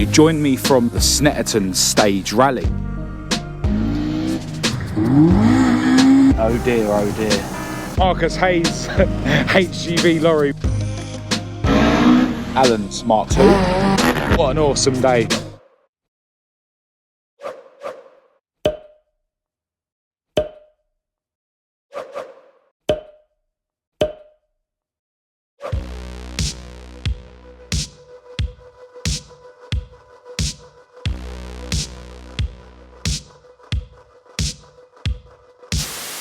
You joined me from the Snetterton Stage rally. Oh dear, oh dear. Marcus Hayes, HGV lorry. Allan's Mk2. What an awesome day.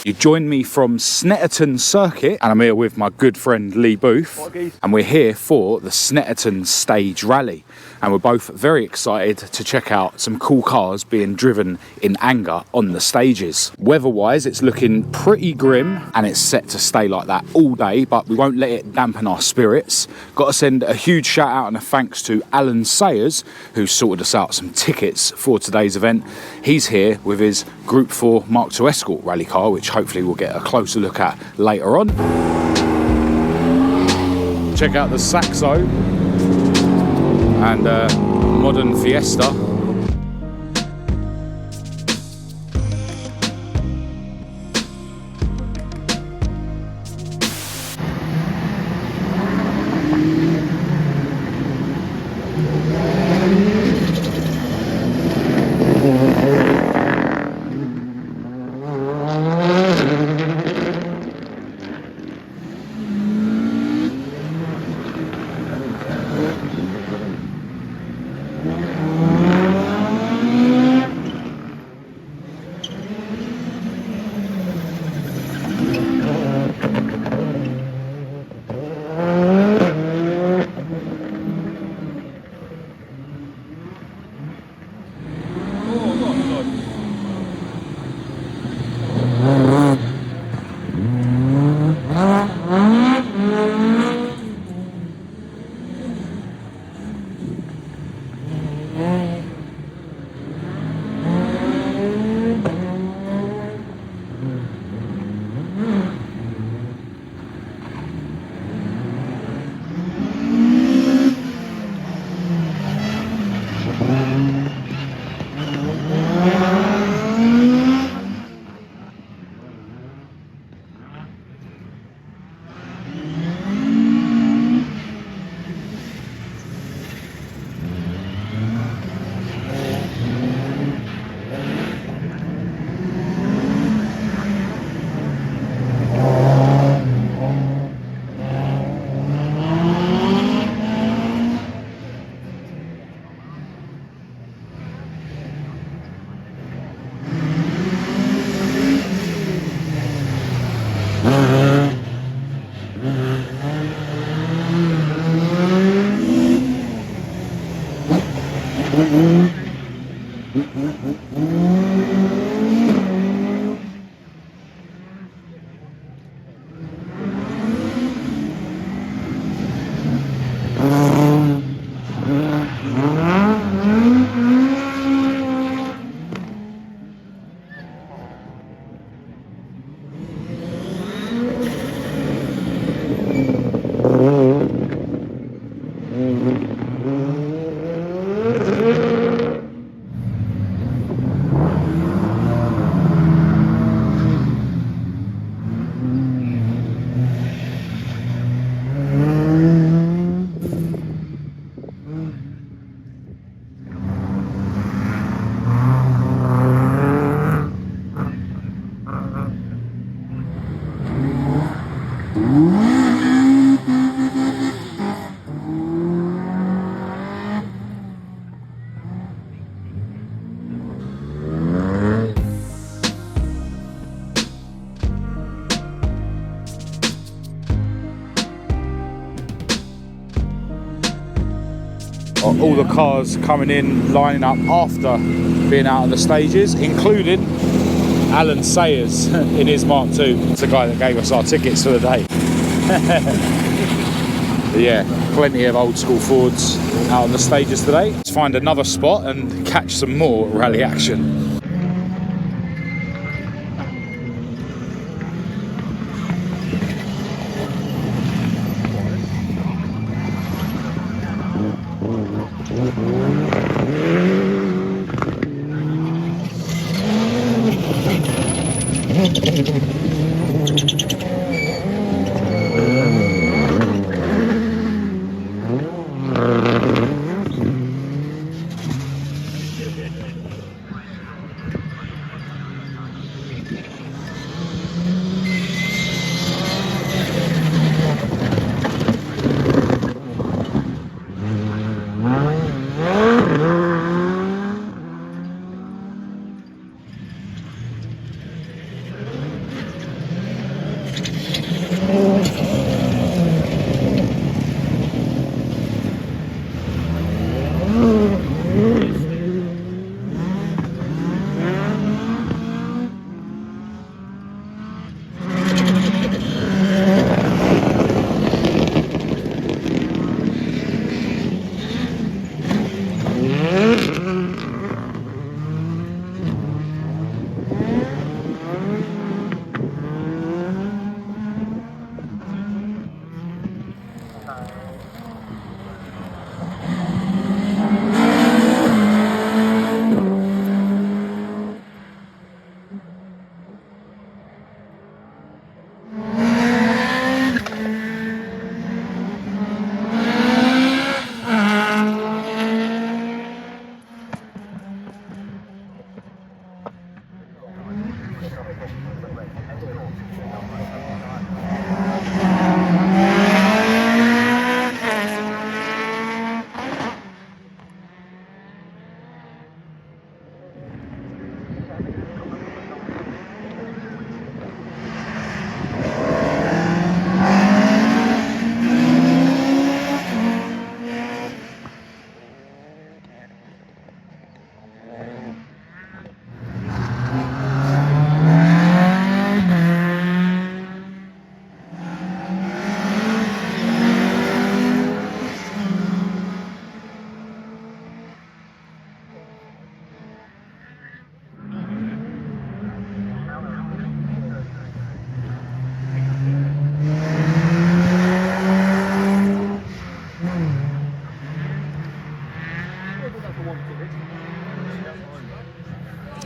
You joined me from Snetterton Circuit, and I'm here with my good friend Leigh Booth, and we're here for the Snetterton Stage rally, and we're both very excited to check out some cool cars being driven in anger on the stages. Weather-wise, it's looking pretty grim, and it's set to stay like that all day, but we won't let it dampen our spirits. Got to send a huge shout out and a thanks to Allan Sayers, who sorted us out some tickets for today's event. He's here with his Group 4 Mk2 Escort rally car, which hopefully we'll get a closer look at later on. Check out the Saxo and modern Fiesta. All the cars coming in, lining up after being out on the stages, including Allan Sayers in his Mk2. It's the guy that gave us our tickets for the day. Yeah, plenty of old school Fords out on the stages today. Let's find another spot and catch some more rally action.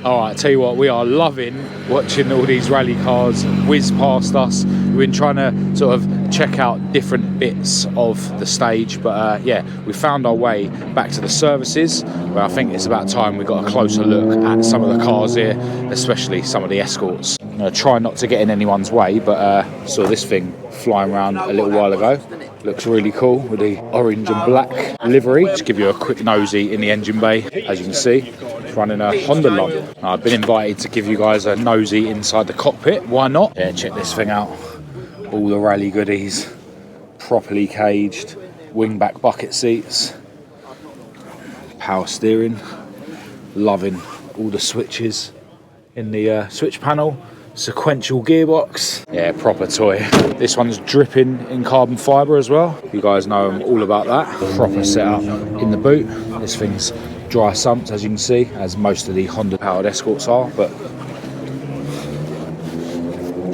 Alright, tell you what, we are loving watching all these rally cars whiz past us. We've been trying to sort of check out different bits of the stage, but yeah, we found our way back to the services, where I think it's about time we got a closer look at some of the cars here, especially some of the Escorts. I'm going to try not to get in anyone's way, but saw this thing flying around a little while ago. Looks really cool with the orange and black livery. Just give you a quick nosy in the engine bay. As you can see, it's running a Honda lump. I've been invited to give you guys a nosy inside the cockpit. Why not? Yeah, check this thing out. All the rally goodies, properly caged, wingback bucket seats, power steering. Loving all the switches in the switch panel. Sequential gearbox. Yeah, proper toy. This one's dripping in carbon fibre as well. You guys know I'm all about that. Proper setup in the boot. This thing's dry sumped, as you can see, as most of the Honda powered Escorts are, but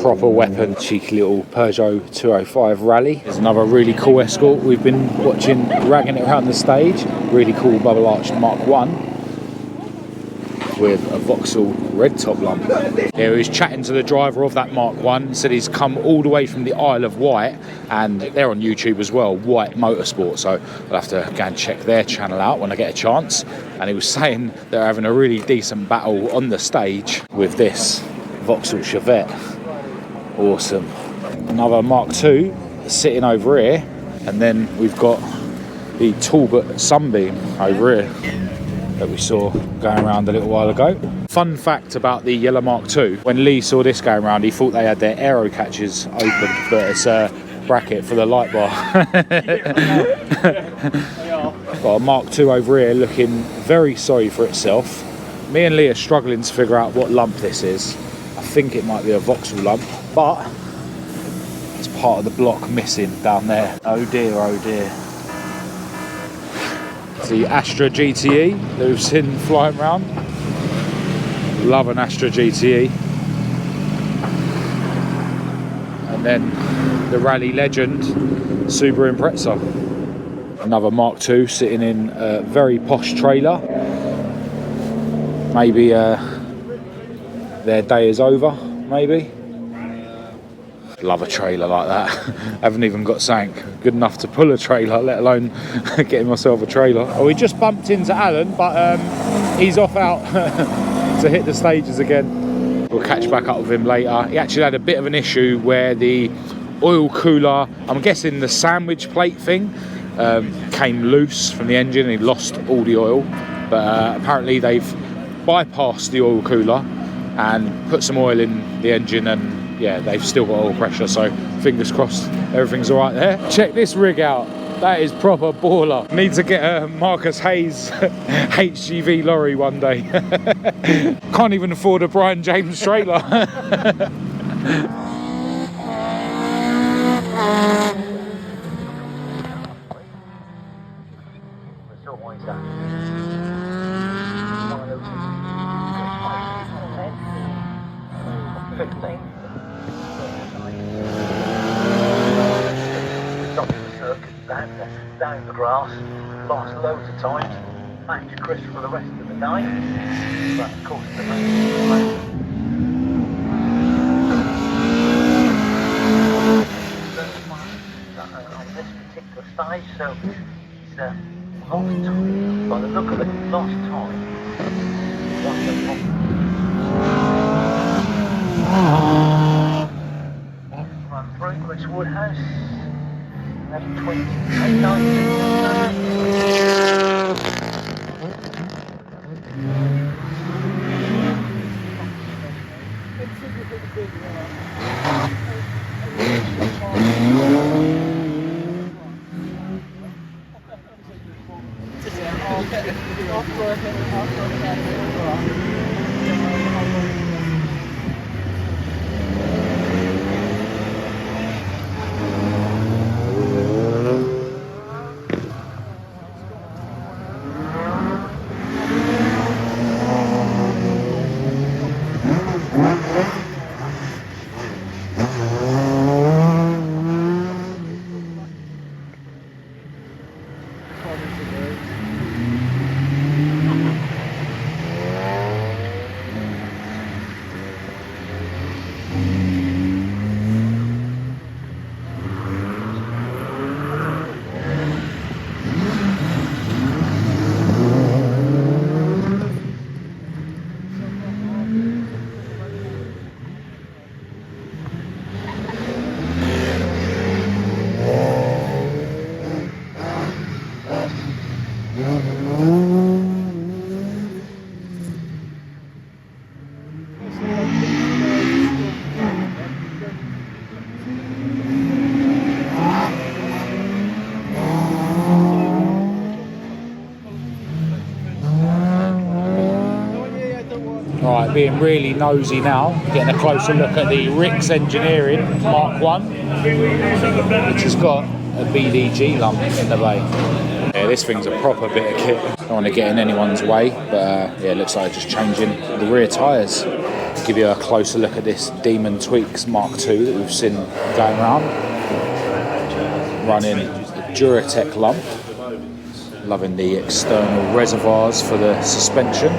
proper weapon. Cheeky little Peugeot 205 Rally. There's another really cool Escort we've been watching, ragging it around the stage. Really cool bubble arched Mark 1 with a Vauxhall red top lump. Yeah, he was chatting to the driver of that Mark 1, said he's come all the way from the Isle of Wight, and they're on YouTube as well, Wight Motorsport, so I'll have to go and check their channel out when I get a chance. And he was saying they're having a really decent battle on the stage with this Vauxhall Chevette. Awesome. Another Mark 2 sitting over here, and then we've got the Talbot Sunbeam over here that we saw going around a little while ago. Fun fact about the yellow Mark II, when Leigh saw this going around, he thought they had their aero catches open, but it's a bracket for the light bar. Got a Mark II over here looking very sorry for itself. Me and Leigh are struggling to figure out what lump this is. I think it might be a Vauxhall lump, but it's part of the block missing down there. Oh dear, oh dear. The Astra GTE that we've seen flying around. Love an Astra GTE. And then the rally legend Subaru Impreza. Another Mark II sitting in a very posh trailer. Maybe their day is over. maybe. Love a trailer like that. Haven't even got something good enough to pull a trailer, let alone getting myself a trailer. Oh, we just bumped into Alan, but he's off out to hit the stages again. We'll catch back up with him later. He actually had a bit of an issue where the oil cooler, I'm guessing the sandwich plate thing, came loose from the engine and he lost all the oil. But apparently they've bypassed the oil cooler and put some oil in the engine, and yeah, they've still got oil pressure, so fingers crossed everything's all right there. Check this rig out. That is proper baller. Need to get a Marcus Hayes HGV lorry one day. Can't even afford a Brian James trailer. Down the grass, lost loads of times, back to Chris for the rest of the day, but of course the main on this particular stage, so it's lost time. By the look of it, lost time. Run through Chris Woodhouse. 20, 19. Right, being really nosy now, getting a closer look at the Rick's Engineering Mark 1, which has got a BDG lump in the bay. Yeah, this thing's a proper bit of kit. Don't want to get in anyone's way, but yeah, it looks like just changing the rear tyres. Give you a closer look at this Demon Tweaks Mark 2 that we've seen going around. Running a Duratec lump. Loving the external reservoirs for the suspension.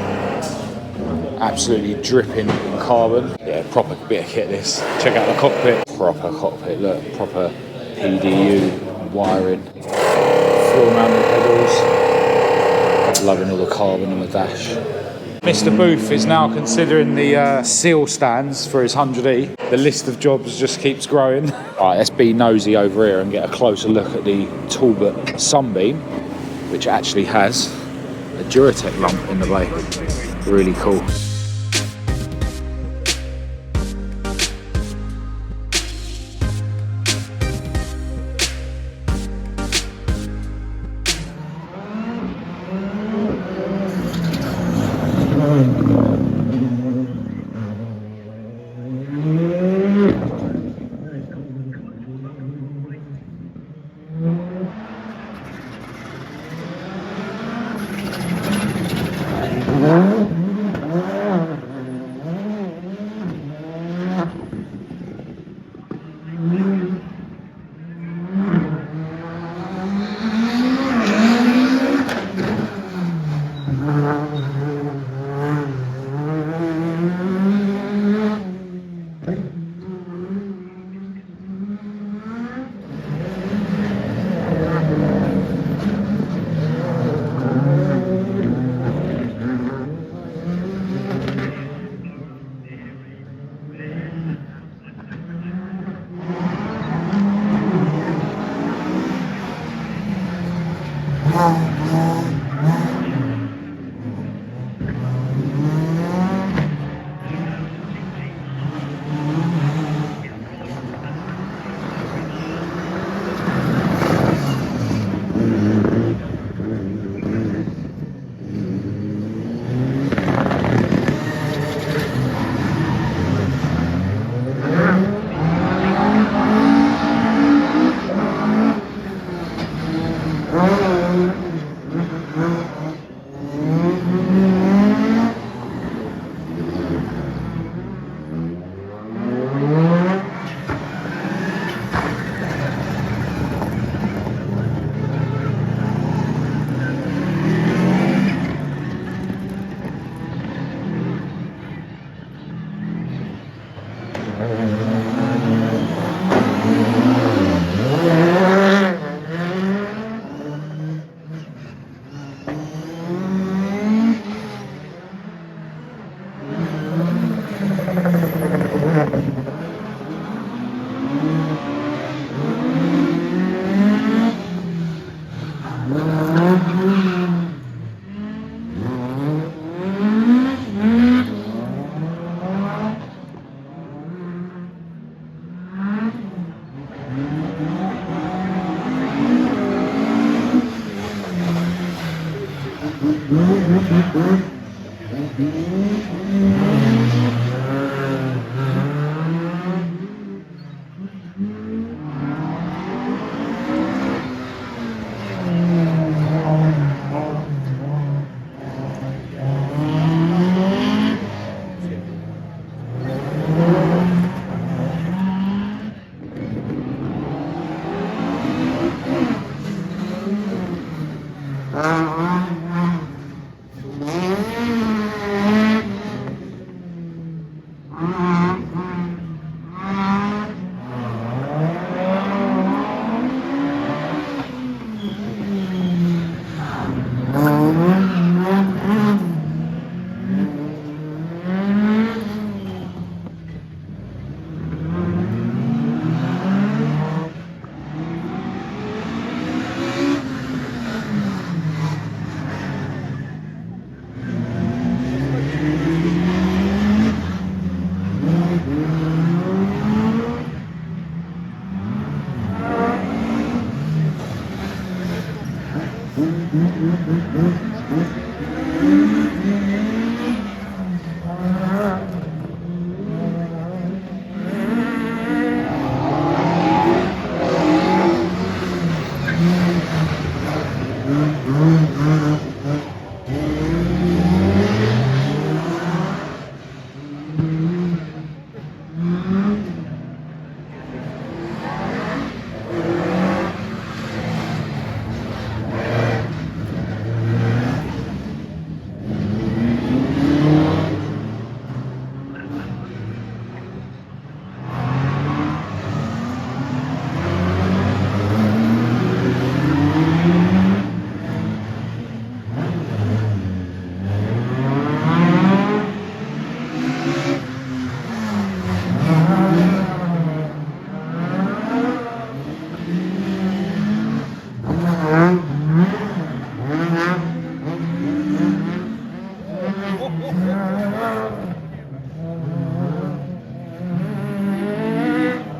Absolutely dripping in carbon. Yeah, proper bit of kit this. Check out the cockpit. Proper cockpit, look, proper PDU wiring. Floor mounted pedals. Loving all the carbon on the dash. Mr. Booth is now considering the seal stands for his 100E. The list of jobs just keeps growing. Alright, let's be nosy over here and get a closer look at the Talbot Sunbeam, which actually has a Duratec lump in the bay. Really cool.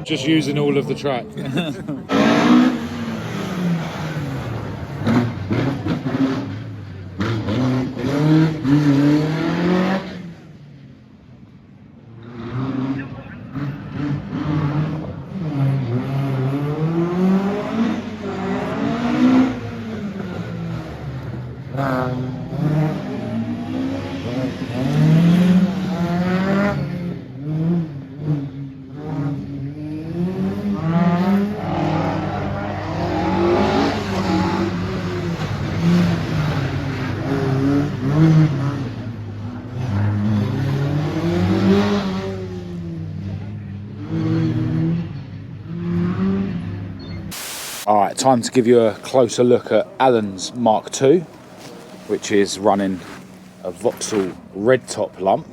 Just using all of the track. Alright, time to give you a closer look at Allan's Mk2, which is running a Vauxhall red top lump.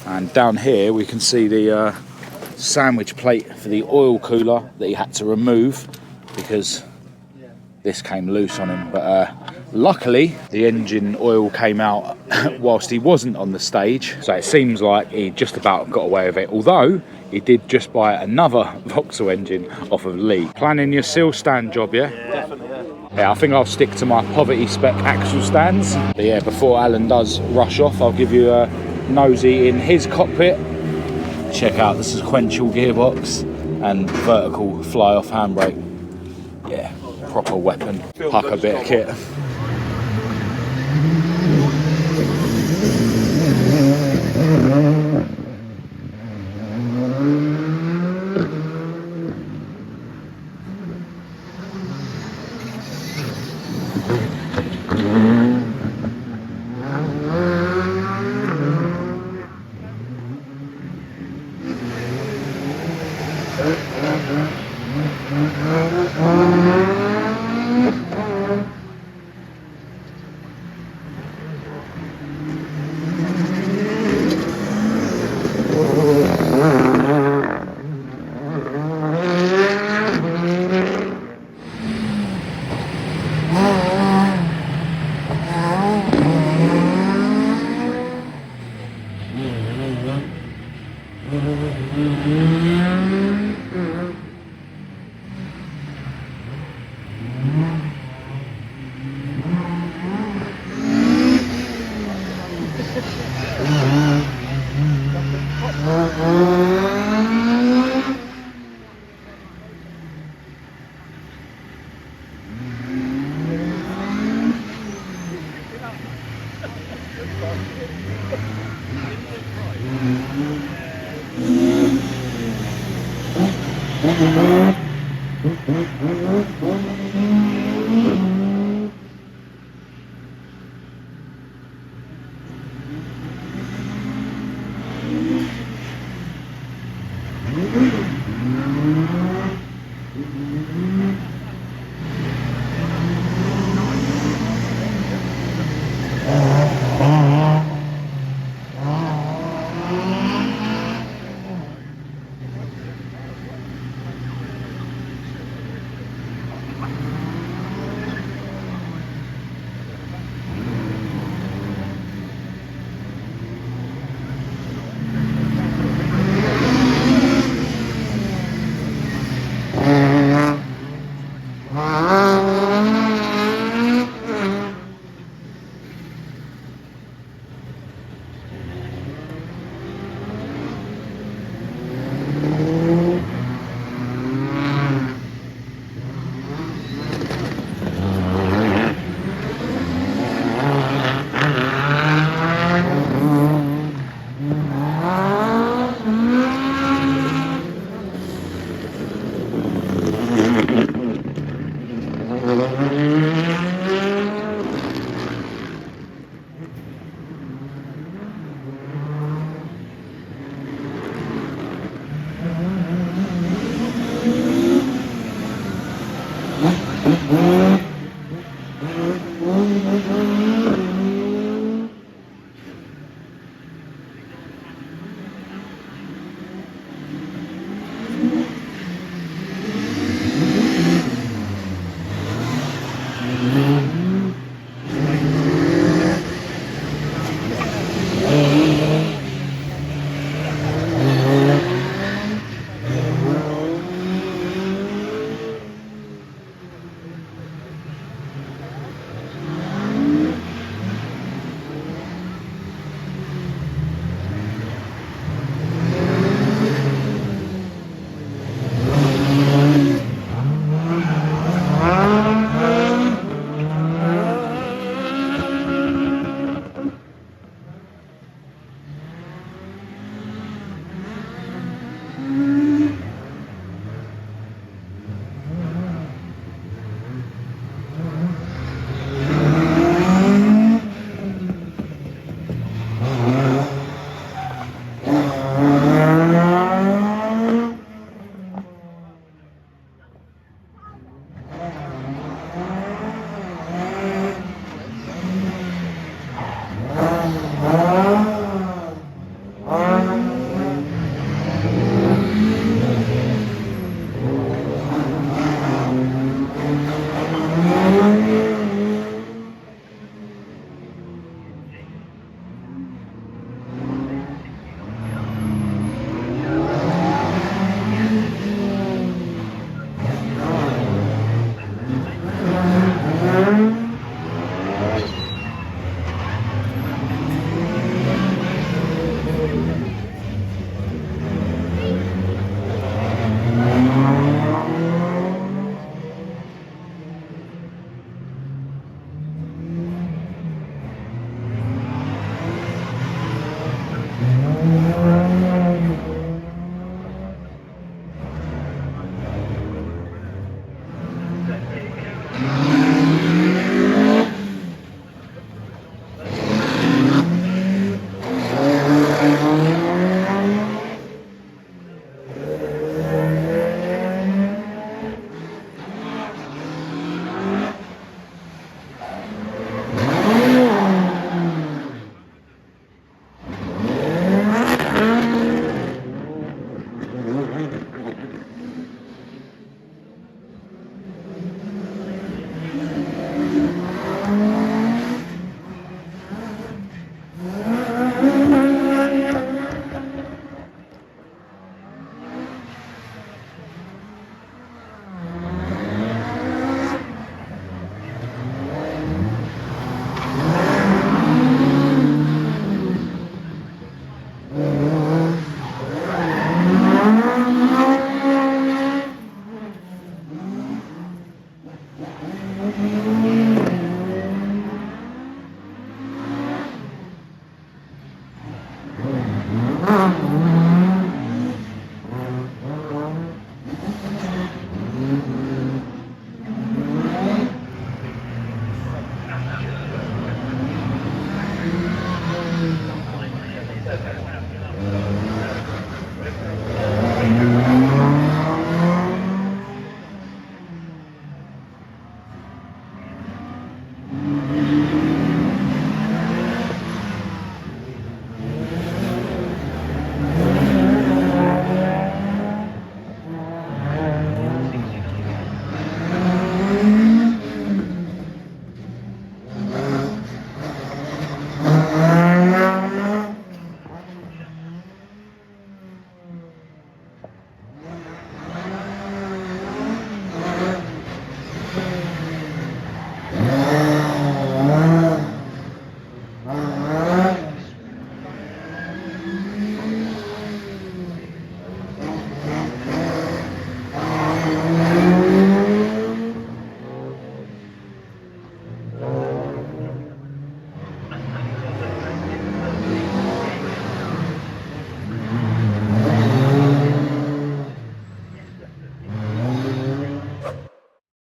And down here we can see the sandwich plate for the oil cooler that he had to remove because this came loose on him. But luckily the engine oil came out whilst he wasn't on the stage, so it seems like he just about got away with it, although he did just buy another Vauxhall engine off of Leigh. Planning your seal stand job, yeah? Definitely, yeah. Yeah, I think I'll stick to my poverty spec axle stands. But yeah, before Allan does rush off, I'll give you a nosy in his cockpit. Check out the sequential gearbox and vertical fly-off handbrake. Yeah, proper weapon. Huck a bit of kit.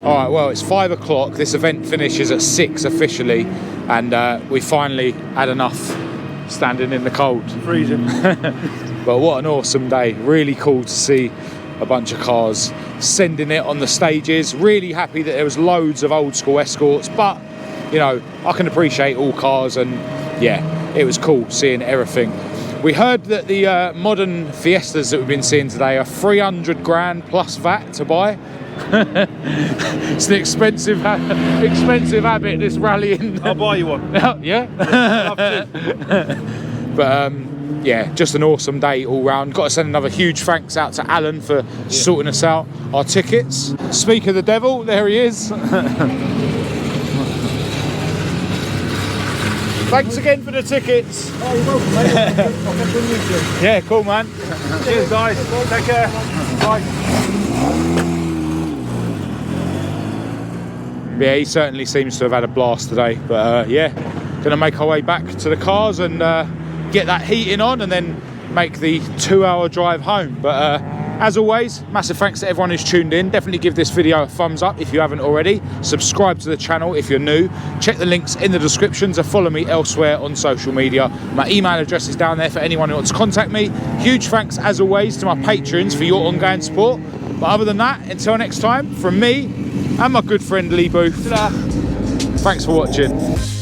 Alright, well, it's 5 o'clock. This event finishes at 6 officially, and we finally had enough standing in the cold. Freezing. But what an awesome day. Really cool to see a bunch of cars sending it on the stages. Really happy that there was loads of old school Escorts, but you know, I can appreciate all cars, and yeah, it was cool seeing everything. We heard that the modern Fiestas that we've been seeing today are 300 grand plus VAT to buy. It's an expensive habit, this rallying. I'll buy you one. Yeah. I'll have to. But yeah, just an awesome day all round. Got to send another huge thanks out to Alan for sorting us out our tickets. Speak of the devil, there he is. Thanks again for the tickets. Oh, you're welcome, mate. I'll continue to. Yeah, cool, man. Cheers, guys. Take care. Bye. Yeah, he certainly seems to have had a blast today. But yeah, gonna make our way back to the cars and get that heating on, and then make the 2-hour drive home. But as always, massive thanks to everyone who's tuned in. Definitely give this video a thumbs up if you haven't already. Subscribe to the channel if you're new. Check the links in the description to follow me elsewhere on social media. My email address is down there for anyone who wants to contact me. Huge thanks as always to my patrons for your ongoing support. But other than that, until next time, from me and my good friend Leigh Booth, thanks for watching.